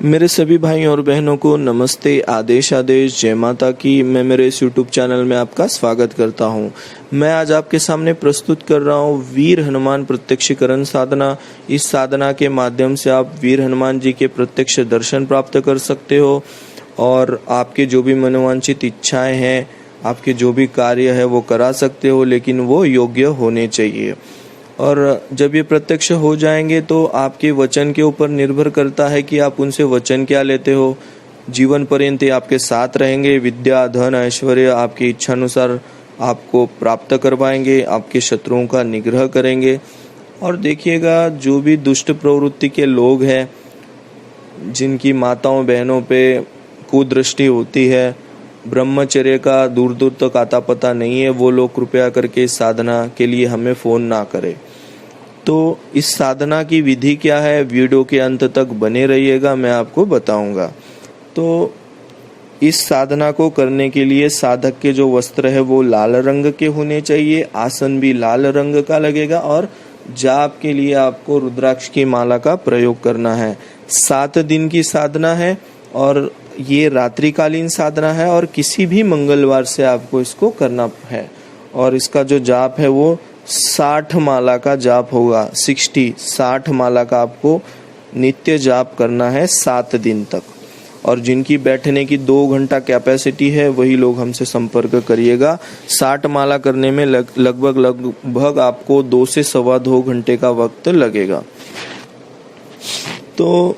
मेरे सभी भाइयों और बहनों को नमस्ते, आदेश आदेश, जय माता की। मैं मेरे इस यूट्यूब चैनल में आपका स्वागत करता हूं। मैं आज आपके सामने प्रस्तुत कर रहा हूं वीर हनुमान प्रत्यक्षीकरण साधना। इस साधना के माध्यम से आप वीर हनुमान जी के प्रत्यक्ष दर्शन प्राप्त कर सकते हो और आपके जो भी मनोवांछित इच्छाएं हैं, आपके जो भी कार्य है वो करा सकते हो, लेकिन वो योग्य होने चाहिए। और जब ये प्रत्यक्ष हो जाएंगे तो आपके वचन के ऊपर निर्भर करता है कि आप उनसे वचन क्या लेते हो। जीवन पर्यंत आपके साथ रहेंगे, विद्या, धन, ऐश्वर्य आपकी इच्छा अनुसार आपको प्राप्त करवाएंगे, आपके शत्रुओं का निग्रह करेंगे। और देखिएगा, जो भी दुष्ट प्रवृत्ति के लोग हैं, जिनकी माताओं बहनों पे कुदृष्टि होती है, ब्रह्मचर्य का दूर दूर तक आता पता नहीं है, वो लोग कृपया करके इस साधना के लिए हमें फ़ोन ना करें। तो इस साधना की विधि क्या है, वीडियो के अंत तक बने रहिएगा, मैं आपको बताऊंगा। तो इस साधना को करने के लिए साधक के जो वस्त्र है वो लाल रंग के होने चाहिए, आसन भी लाल रंग का लगेगा और जाप के लिए आपको रुद्राक्ष की माला का प्रयोग करना है। 7 दिन की साधना है और ये रात्रिकालीन साधना है और किसी भी मंगलवार से आपको इसको करना है। और इसका जो जाप है वो 60 माला का जाप होगा। 60 माला का आपको नित्य जाप करना है 7 दिन तक। और जिनकी बैठने की 2 घंटा कैपेसिटी है वही लोग हमसे संपर्क करिएगा। 60 माला करने में लगभग आपको 2 से सवा 2 घंटे का वक्त लगेगा। तो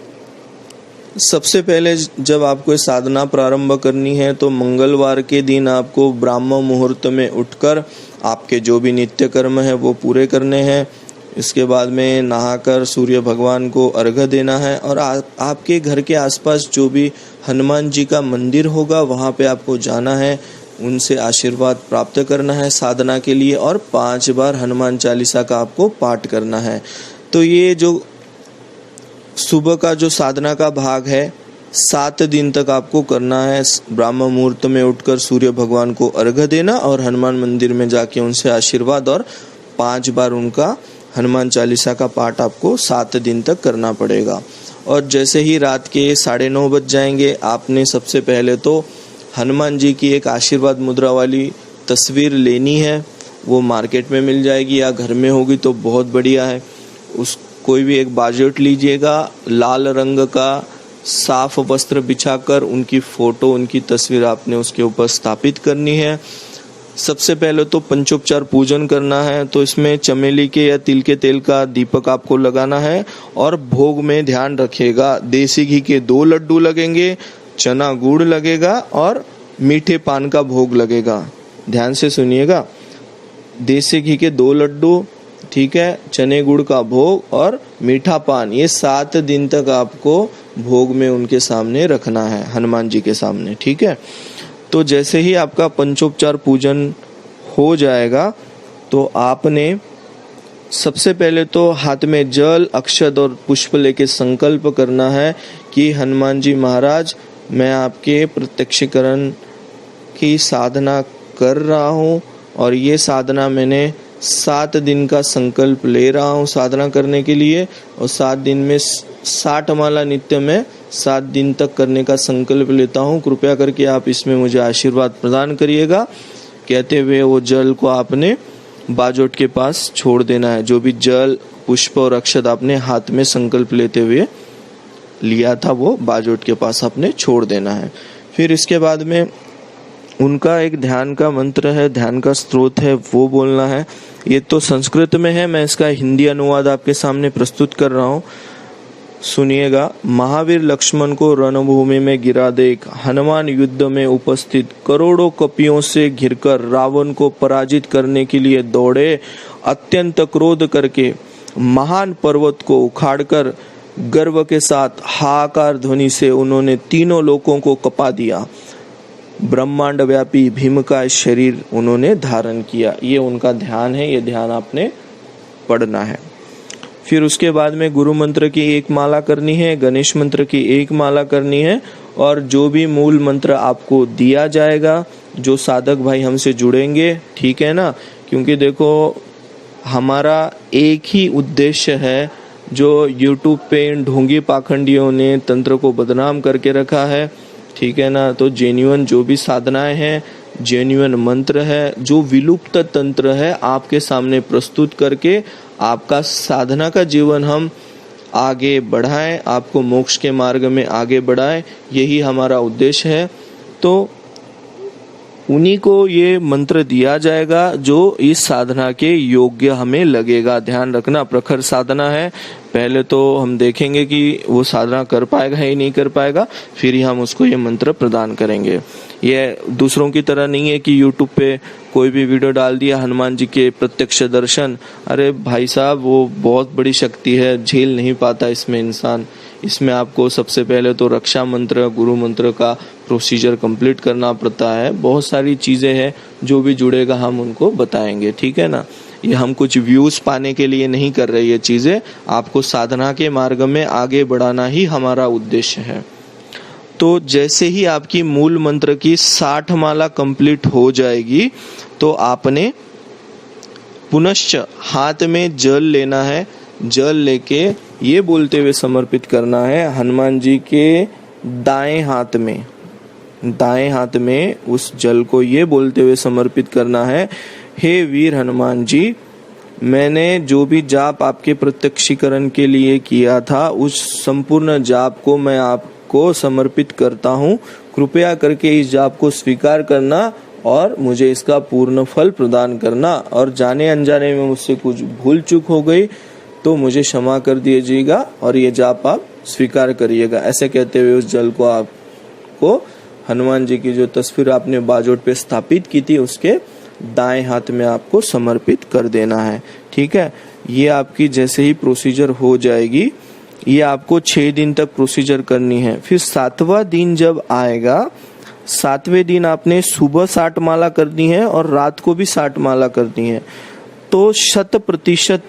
सबसे पहले जब आपको साधना प्रारंभ करनी है तो मंगलवार के दिन आपको ब्राह्म मुहूर्त में उठकर आपके जो भी नित्य कर्म है वो पूरे करने हैं। इसके बाद में नहाकर सूर्य भगवान को अर्घ्य देना है और आपके घर के आसपास जो भी हनुमान जी का मंदिर होगा वहाँ पे आपको जाना है, उनसे आशीर्वाद प्राप्त करना है साधना के लिए और 5 बार हनुमान चालीसा का आपको पाठ करना है। तो ये जो सुबह का जो साधना का भाग है 7 दिन तक आपको करना है। ब्राह्म मुहूर्त में उठकर सूर्य भगवान को अर्घ्य देना और हनुमान मंदिर में जाके उनसे आशीर्वाद और 5 बार उनका हनुमान चालीसा का पाठ आपको 7 दिन तक करना पड़ेगा। और जैसे ही रात के 9:30 बज जाएंगे, आपने सबसे पहले तो हनुमान जी की एक आशीर्वाद मुद्रा वाली तस्वीर लेनी है। वो मार्केट में मिल जाएगी या घर में होगी तो बहुत बढ़िया है। कोई भी एक बाजट लीजिएगा, लाल रंग का साफ वस्त्र बिछाकर उनकी फोटो, उनकी तस्वीर आपने उसके ऊपर स्थापित करनी है। सबसे पहले तो पंचोपचार पूजन करना है। तो इसमें चमेली के या तिल के तेल का दीपक आपको लगाना है और भोग में ध्यान रखिएगा, देसी घी के 2 लड्डू लगेंगे, चना गुड़ लगेगा और मीठे पान का भोग लगेगा। ध्यान से सुनिएगा, देसी घी के 2 लड्डू, ठीक है, चने गुड़ का भोग और मीठा पान, ये 7 दिन तक आपको भोग में उनके सामने रखना है, हनुमान जी के सामने, ठीक है। तो जैसे ही आपका पंचोपचार पूजन हो जाएगा तो आपने सबसे पहले तो हाथ में जल, अक्षत और पुष्प लेके संकल्प करना है कि हनुमान जी महाराज, मैं आपके प्रत्यक्षीकरण की साधना कर रहा हूँ और ये साधना मैंने 7 दिन का संकल्प ले रहा हूँ साधना करने के लिए और 7 दिन में 60 माला नित्य में 7 दिन तक करने का संकल्प लेता हूँ। कृपया करके आप इसमें मुझे आशीर्वाद प्रदान करिएगा। कहते हुए वो जल को आपने बाजोट के पास छोड़ देना है। जो भी जल, पुष्प और अक्षत आपने हाथ में संकल्प लेते हुए लिया था वो बाजोट के पास आपने छोड़ देना है। फिर इसके बाद में उनका एक ध्यान का मंत्र है, ध्यान का स्रोत है, वो बोलना है। ये तो संस्कृत में है, मैं इसका हिंदी अनुवाद आपके सामने प्रस्तुत कर रहा हूँ, सुनिएगा। महावीर लक्ष्मण को रणभूमि में गिरा देख, हनुमान युद्ध में उपस्थित करोड़ों कपियों से घिरकर रावण को पराजित करने के लिए दौड़े। अत्यंत क्रोध करके महान पर्वत को उखाड़कर गर्व के साथ हाहाकार ध्वनि से उन्होंने तीनों लोकों को कपा दिया। ब्रह्मांड व्यापी भीम का शरीर उन्होंने धारण किया। ये उनका ध्यान है, ये ध्यान आपने पढ़ना है। फिर उसके बाद में गुरु मंत्र की 1 माला करनी है, गणेश मंत्र की 1 माला करनी है और जो भी मूल मंत्र आपको दिया जाएगा, जो साधक भाई हमसे जुड़ेंगे, ठीक है ना, क्योंकि देखो हमारा एक ही उद्देश्य है, जो यूट्यूब पे इन ढोंगी पाखंडियों ने तंत्र को बदनाम करके रखा है, ठीक है ना। तो जेन्युइन जो भी साधनाएं हैं, जेन्युइन मंत्र है, जो विलुप्त तंत्र है, आपके सामने प्रस्तुत करके आपका साधना का जीवन हम आगे बढ़ाएं, आपको मोक्ष के मार्ग में आगे बढ़ाएं, यही हमारा उद्देश्य है। तो उन्हीं को ये मंत्र दिया जाएगा जो इस साधना के योग्य हमें लगेगा। ध्यान रखना, प्रखर साधना है, पहले तो हम देखेंगे कि वो साधना कर पाएगा या नहीं कर पाएगा, फिर ही हम उसको ये मंत्र प्रदान करेंगे। ये दूसरों की तरह नहीं है कि यूट्यूब पे कोई भी वीडियो डाल दिया हनुमान जी के प्रत्यक्ष दर्शन, अरे भाई साहब वो बहुत बड़ी शक्ति है, झेल नहीं पाता इसमें इंसान। इसमें आपको सबसे पहले तो रक्षा मंत्र, गुरु मंत्र का प्रोसीजर कंप्लीट करना पड़ता है, बहुत सारी चीज़ें हैं, जो भी जुड़ेगा हम उनको बताएंगे, ठीक है ना। ये हम कुछ व्यूज पाने के लिए नहीं कर रहे, ये चीज़ें आपको साधना के मार्ग में आगे बढ़ाना ही हमारा उद्देश्य है। तो जैसे ही आपकी मूल मंत्र की 60 माला कंप्लीट हो जाएगी तो आपने पुनश्च हाथ में जल लेना है, जल लेके ये बोलते हुए समर्पित करना है हनुमान जी के दाएं हाथ में उस जल को ये बोलते हुए समर्पित करना है, हे वीर हनुमान जी, मैंने जो भी जाप आपके प्रत्यक्षीकरण के लिए किया था उस संपूर्ण जाप को मैं आपको समर्पित करता हूँ। कृपया करके इस जाप को स्वीकार करना और मुझे इसका पूर्ण फल प्रदान करना, और जाने अनजाने में मुझसे कुछ भूल चूक हो गई तो मुझे क्षमा कर दीजिएगा और ये जाप आप स्वीकार करिएगा। ऐसे कहते हुए उस जल को आपको हनुमान जी की जो तस्वीर आपने बाजोट पे स्थापित की थी उसके दाएं हाथ में आपको समर्पित कर देना है, ठीक है। ये आपकी जैसे ही प्रोसीजर हो जाएगी, ये आपको 6 दिन तक प्रोसीजर करनी है। फिर 7वां दिन जब आएगा, 7वें दिन आपने सुबह 60 माला करनी है और रात को भी 60 माला करनी है। तो 100%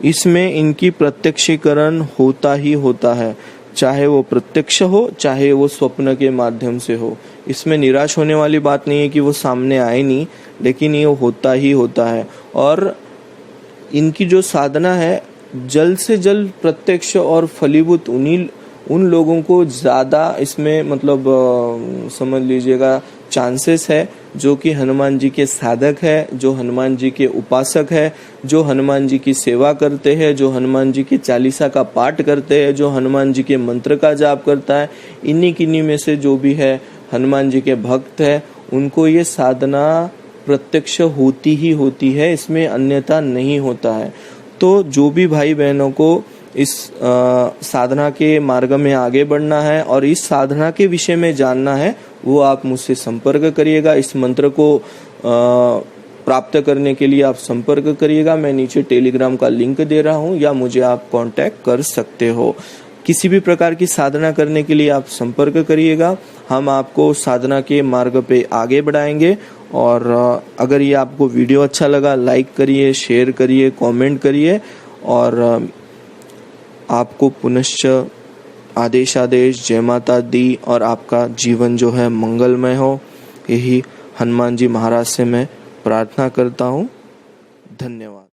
इसमें इनकी प्रत्यक्षीकरण होता ही होता है, चाहे वो प्रत्यक्ष हो चाहे वो स्वप्न के माध्यम से हो। इसमें निराश होने वाली बात नहीं है कि वो सामने आए नहीं, लेकिन ये होता ही होता है। और इनकी जो साधना है जल्द से जल्द प्रत्यक्ष और फलीभूत उन लोगों को ज़्यादा इसमें मतलब समझ लीजिएगा चांसेस है, जो कि हनुमान जी के साधक है, जो हनुमान जी के उपासक है, जो हनुमान जी की सेवा करते हैं, जो हनुमान जी के चालीसा का पाठ करते हैं, जो हनुमान जी के मंत्र का जाप करता है। इन्हीं किन्हीं में से जो भी है हनुमान जी के भक्त है, उनको ये साधना प्रत्यक्ष होती ही होती है, इसमें अन्यथा नहीं होता है। तो जो भी भाई बहनों को इस साधना के मार्ग में आगे बढ़ना है और इस साधना के विषय में जानना है, वो आप मुझसे संपर्क करिएगा। इस मंत्र को प्राप्त करने के लिए आप संपर्क करिएगा। मैं नीचे टेलीग्राम का लिंक दे रहा हूँ, या मुझे आप कांटेक्ट कर सकते हो। किसी भी प्रकार की साधना करने के लिए आप संपर्क करिएगा, हम आपको साधना के मार्ग पे आगे बढ़ाएंगे। और अगर ये आपको वीडियो अच्छा लगा, लाइक करिए, शेयर करिए, कमेंट करिए, और आपको पुनश्च आदेश जय माता दी, और आपका जीवन जो है मंगलमय हो, यही हनुमान जी महाराज से मैं प्रार्थना करता हूँ। धन्यवाद।